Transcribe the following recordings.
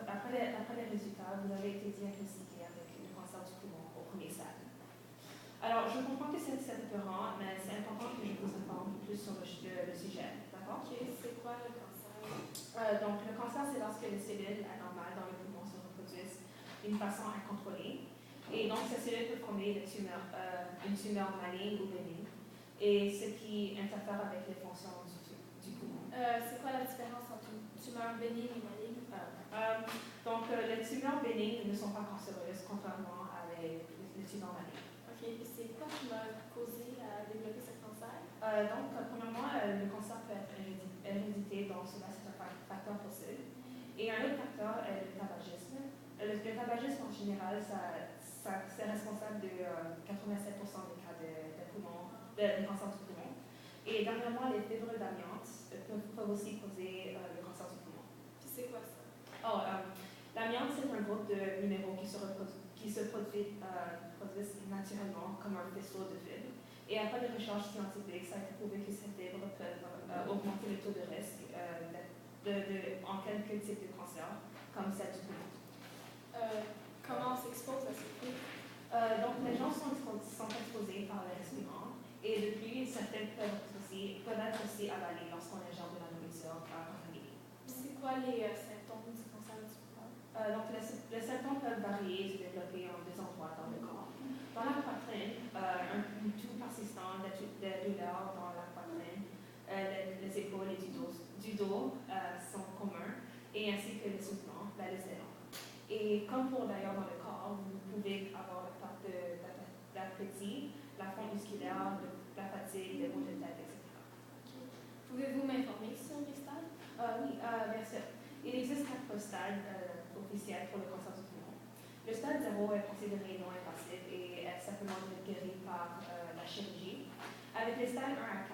après les résultats, vous avez été diagnostiqué avec le cancer du poumon au premier stade. Alors, je comprends que c'est épeurant, mais c'est important que je vous informe plus sur le sujet, d'accord? Ok, c'est quoi le cancer? Donc, le cancer, c'est lorsque les cellules anormales dans le poumon se reproduisent d'une façon incontrôlée. Et donc, ces cellules peuvent former une tumeur maligne ou bénigne, et ce qui interfère avec les fonctions du poumon. C'est quoi la différence entre une tumeur bénigne et maligne? Donc, les tumeurs bénignes ne sont pas cancéreuses, contrairement à les tumeurs malignes. Ok, c'est quoi qui m'a causé à développer ce cancer? Donc, premièrement, le cancer peut être hérédité, donc cela c'est un facteur possible. Et un autre facteur est le tabagisme. Le tabagisme en général, c'est responsable de 87% des cas de cancer du poumon. Et dernièrement, les fibres d'amiante peuvent aussi causer le cancer du poumon. Puis c'est quoi ça? L'amiante, c'est un groupe de minéraux qui se produisent naturellement comme un faisceau de fibres. Et après des recherches scientifiques, ça a été prouvé que ces fibres peuvent augmenter le taux de risque en quelques types de cancers, comme celle du poumon. Comment on s'expose à ces fibres? Donc, les gens sont exposés par les respirants, et de plus, certaines peuvent être aussi avalées lorsqu'on ingère de la nourriture contaminée. C'est quoi les symptômes du cancer du poumon? Donc, les symptômes peuvent varier et se développer en deux endroits dans le corps. Dans la poitrine, un toux persistant de douleur dans la poitrine, les épaules et du dos sont communs, et ainsi que les soufflements, la liste est longue. Et comme pour d'ailleurs dans le corps, vous pouvez avoir la perte d'appétit, la fonte musculaire, la fatigue, les maux de tête, etc. Okay. Pouvez-vous m'informer sur les stades? Oui, bien sûr. Il existe 4 stades officiels pour le cancer du poumon. Le stade 0 est considéré non invasif et est simplement guéri par la chirurgie. Avec les stades 1 à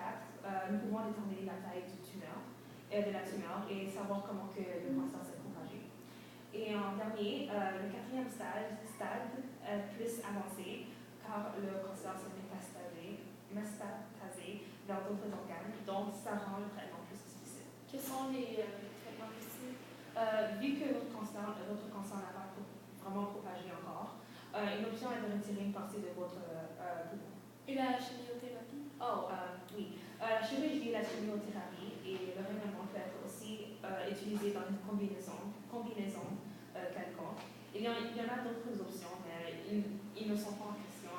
4, nous pouvons déterminer la taille de la tumeur et savoir comment que le cancer s'est propagé. Et en dernier, le 4e stade est plus avancé car le cancer s'est métastasé vers d'autres organes, donc ça rend le traitement plus difficile. Quels sont les traitements possibles? Vu que votre cancer n'a pas vraiment propagé encore, une option est de retirer une partie de votre poumon. Et la chimiothérapie? Oui. La chirurgie, la chimiothérapie et le rayonnement peut être aussi utilisé dans une combinaison quelconque. Il y en a d'autres options, mais ils ne sont pas en question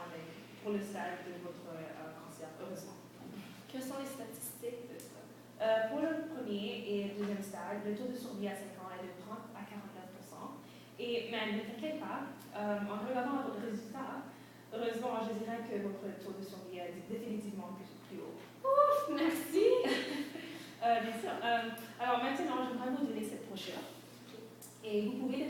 pour le stade de votre cancer, heureusement. Quelles sont les statistiques de ça? Pour le premier et deuxième stade, le taux de survie à 5 ans est de 30 à 49%. Mais ne t'inquiète pas, en regardant votre résultat, heureusement, je dirais que votre taux de survie est définitivement plus haut. Ouf, merci! Bien sûr. Alors maintenant, j'aimerais vous donner cette brochure. Et vous pouvez